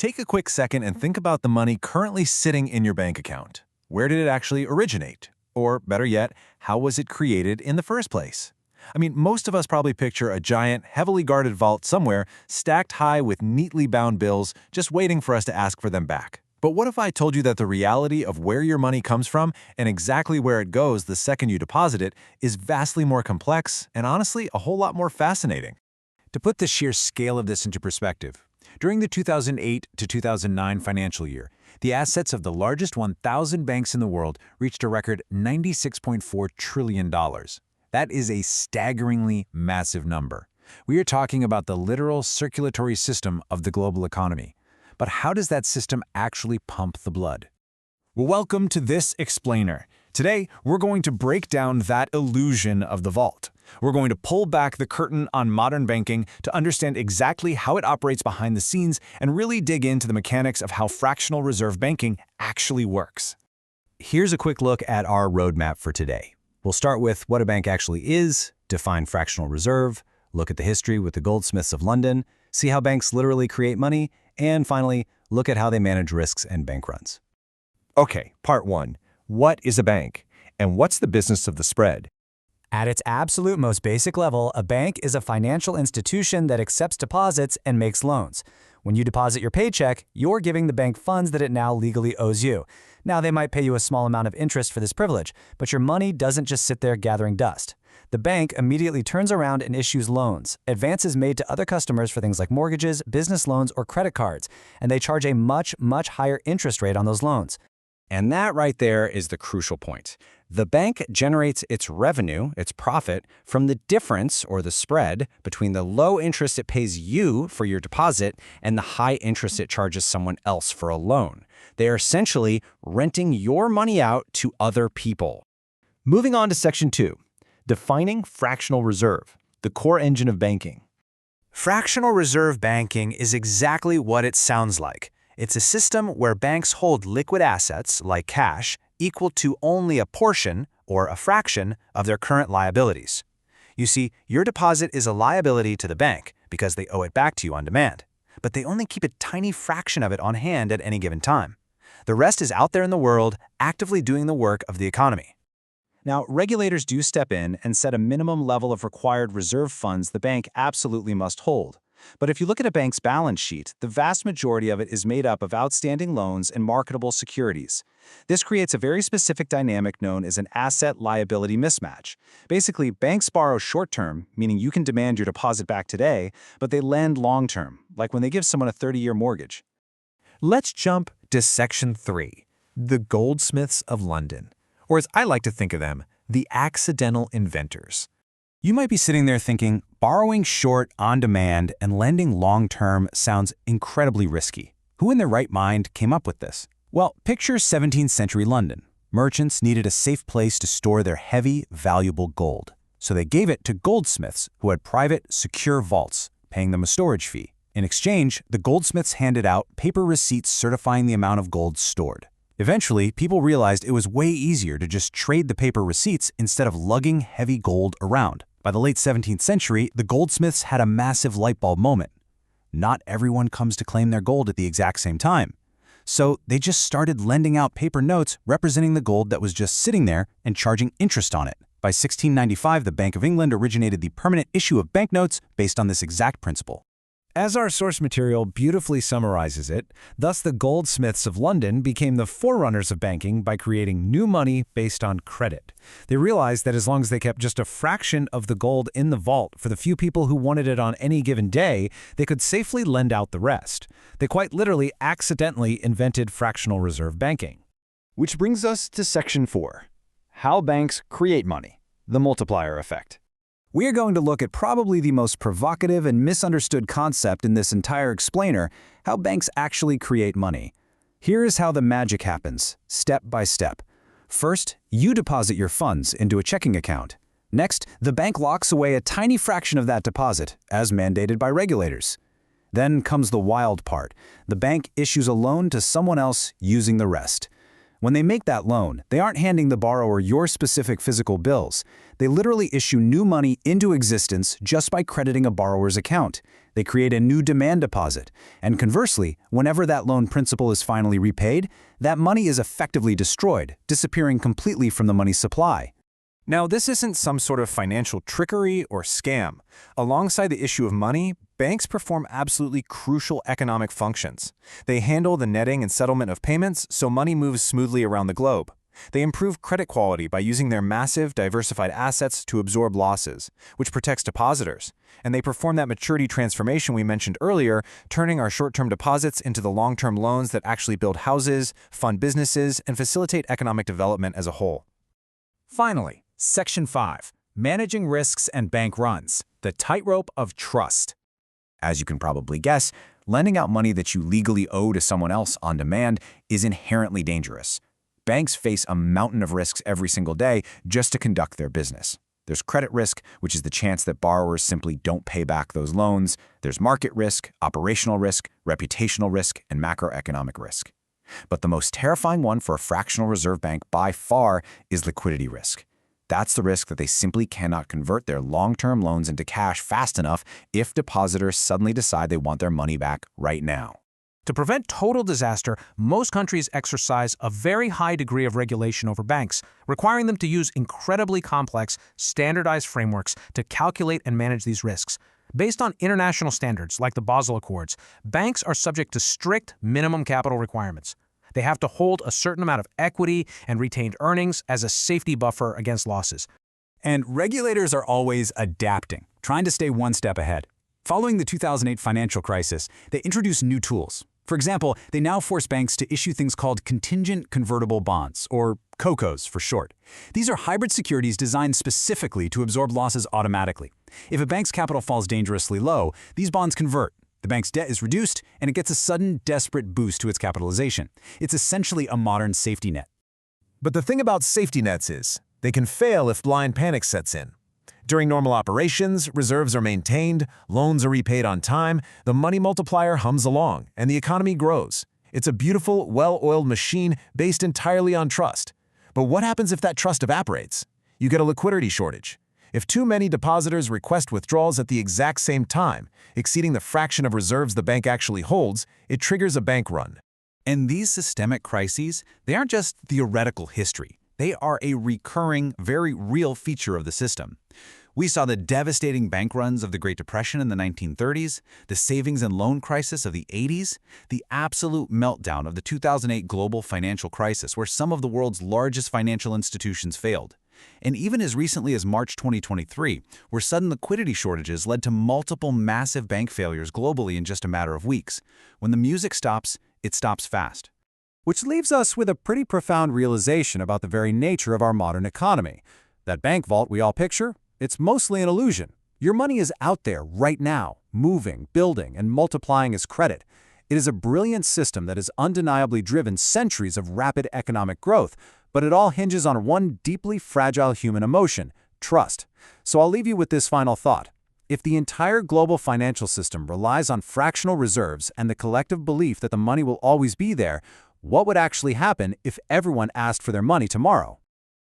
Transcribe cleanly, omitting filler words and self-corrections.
Take a quick second and think about the money currently sitting in your bank account. Where did it actually originate? Or, better yet, how was it created in the first place? I mean, most of us probably picture a giant, heavily guarded vault somewhere, stacked high with neatly bound bills, just waiting for us to ask for them back. But what if I told you that the reality of where your money comes from and exactly where it goes the second you deposit it is vastly more complex and honestly a whole lot more fascinating? To put the sheer scale of this into perspective, during the 2008 to 2009 financial year, the assets of the largest 1,000 banks in the world reached a record $96.4 trillion. That is a staggeringly massive number. We are talking about the literal circulatory system of the global economy. But how does that system actually pump the blood? Well, welcome to this explainer. Today, we're going to break down that illusion of the vault. We're going to pull back the curtain on modern banking to understand exactly how it operates behind the scenes and really dig into the mechanics of how fractional reserve banking actually works. Here's a quick look at our roadmap for today. We'll start with what a bank actually is, define fractional reserve, look at the history with the goldsmiths of London, see how banks literally create money, and finally, look at how they manage risks and bank runs. Okay, part 1. What is a bank? And what's the business of the spread? At its absolute most basic level, a bank is a financial institution that accepts deposits and makes loans. When you deposit your paycheck, you're giving the bank funds that it now legally owes you. Now, they might pay you a small amount of interest for this privilege, but your money doesn't just sit there gathering dust. The bank immediately turns around and issues loans, advances made to other customers for things like mortgages, business loans, or credit cards, and they charge a much higher interest rate on those loans. And that right there is the crucial point. The bank generates its revenue, its profit, from the difference or the spread between the low interest it pays you for your deposit and the high interest it charges someone else for a loan. They are essentially renting your money out to other people. Moving on to Section 2. Defining fractional reserve, the core engine of banking. Fractional reserve banking is exactly what it sounds like. It's a system where banks hold liquid assets, like cash, equal to only a portion, or a fraction, of their current liabilities. You see, your deposit is a liability to the bank because they owe it back to you on demand, but they only keep a tiny fraction of it on hand at any given time. The rest is out there in the world, actively doing the work of the economy. Now, regulators do step in and set a minimum level of required reserve funds the bank absolutely must hold. But if you look at a bank's balance sheet, the vast majority of it is made up of outstanding loans and marketable securities. This creates a very specific dynamic known as an asset-liability mismatch. Basically, banks borrow short-term, meaning you can demand your deposit back today, but they lend long-term, like when they give someone a 30-year mortgage. Let's jump to Section 3, the goldsmiths of London, or as I like to think of them, the accidental inventors. You might be sitting there thinking, borrowing short on demand and lending long-term sounds incredibly risky. Who in their right mind came up with this? Well, picture 17th century London. Merchants needed a safe place to store their heavy, valuable gold. So they gave it to goldsmiths who had private, secure vaults, paying them a storage fee. In exchange, the goldsmiths handed out paper receipts certifying the amount of gold stored. Eventually, people realized it was way easier to just trade the paper receipts instead of lugging heavy gold around. By the late 17th century, the goldsmiths had a massive light bulb moment. Not everyone comes to claim their gold at the exact same time. So they just started lending out paper notes representing the gold that was just sitting there and charging interest on it. By 1695, the Bank of England originated the permanent issue of banknotes based on this exact principle. As our source material beautifully summarizes it, thus the goldsmiths of London became the forerunners of banking by creating new money based on credit. They realized that as long as they kept just a fraction of the gold in the vault for the few people who wanted it on any given day, they could safely lend out the rest. They quite literally accidentally invented fractional reserve banking. Which brings us to Section 4. How banks create money, the multiplier effect. We are going to look at probably the most provocative and misunderstood concept in this entire explainer, how banks actually create money. Here is how the magic happens, step by step. First, you deposit your funds into a checking account. Next, the bank locks away a tiny fraction of that deposit, as mandated by regulators. Then comes the wild part. The bank issues a loan to someone else using the rest. When they make that loan, they aren't handing the borrower your specific physical bills. They literally issue new money into existence just by crediting a borrower's account. They create a new demand deposit. And conversely, whenever that loan principal is finally repaid, that money is effectively destroyed, disappearing completely from the money supply. Now, this isn't some sort of financial trickery or scam. Alongside the issue of money, banks perform absolutely crucial economic functions. They handle the netting and settlement of payments so money moves smoothly around the globe. They improve credit quality by using their massive, diversified assets to absorb losses, which protects depositors. And they perform that maturity transformation we mentioned earlier, turning our short-term deposits into the long-term loans that actually build houses, fund businesses, and facilitate economic development as a whole. Finally, Section 5. Managing Risks and Bank Runs. The Tightrope of Trust. As you can probably guess, lending out money that you legally owe to someone else on demand is inherently dangerous. Banks face a mountain of risks every single day just to conduct their business. There's credit risk, which is the chance that borrowers simply don't pay back those loans. There's market risk, operational risk, reputational risk, and macroeconomic risk. But the most terrifying one for a fractional reserve bank by far is liquidity risk. That's the risk that they simply cannot convert their long-term loans into cash fast enough if depositors suddenly decide they want their money back right now. To prevent total disaster, most countries exercise a very high degree of regulation over banks, requiring them to use incredibly complex, standardized frameworks to calculate and manage these risks. Based on international standards like the Basel Accords, banks are subject to strict minimum capital requirements. They have to hold a certain amount of equity and retained earnings as a safety buffer against losses. And regulators are always adapting, trying to stay one step ahead. Following the 2008 financial crisis, they introduced new tools. For example, they now force banks to issue things called contingent convertible bonds, or COCOs for short. These are hybrid securities designed specifically to absorb losses automatically. If a bank's capital falls dangerously low, these bonds convert. The bank's debt is reduced, and it gets a sudden, desperate boost to its capitalization. It's essentially a modern safety net. But the thing about safety nets is, they can fail if blind panic sets in. During normal operations, reserves are maintained, loans are repaid on time, the money multiplier hums along, and the economy grows. It's a beautiful, well-oiled machine based entirely on trust. But what happens if that trust evaporates? You get a liquidity shortage. If too many depositors request withdrawals at the exact same time, exceeding the fraction of reserves the bank actually holds, it triggers a bank run. And these systemic crises, they aren't just theoretical history. They are a recurring, very real feature of the system. We saw the devastating bank runs of the Great Depression in the 1930s, the savings and loan crisis of the 80s, the absolute meltdown of the 2008 global financial crisis, where some of the world's largest financial institutions failed. And even as recently as March 2023, where sudden liquidity shortages led to multiple massive bank failures globally in just a matter of weeks. When the music stops, it stops fast. Which leaves us with a pretty profound realization about the very nature of our modern economy. That bank vault we all picture, it's mostly an illusion. Your money is out there right now, moving, building, and multiplying as credit. It is a brilliant system that has undeniably driven centuries of rapid economic growth, but it all hinges on one deeply fragile human emotion, trust. So I'll leave you with this final thought. If the entire global financial system relies on fractional reserves and the collective belief that the money will always be there, what would actually happen if everyone asked for their money tomorrow?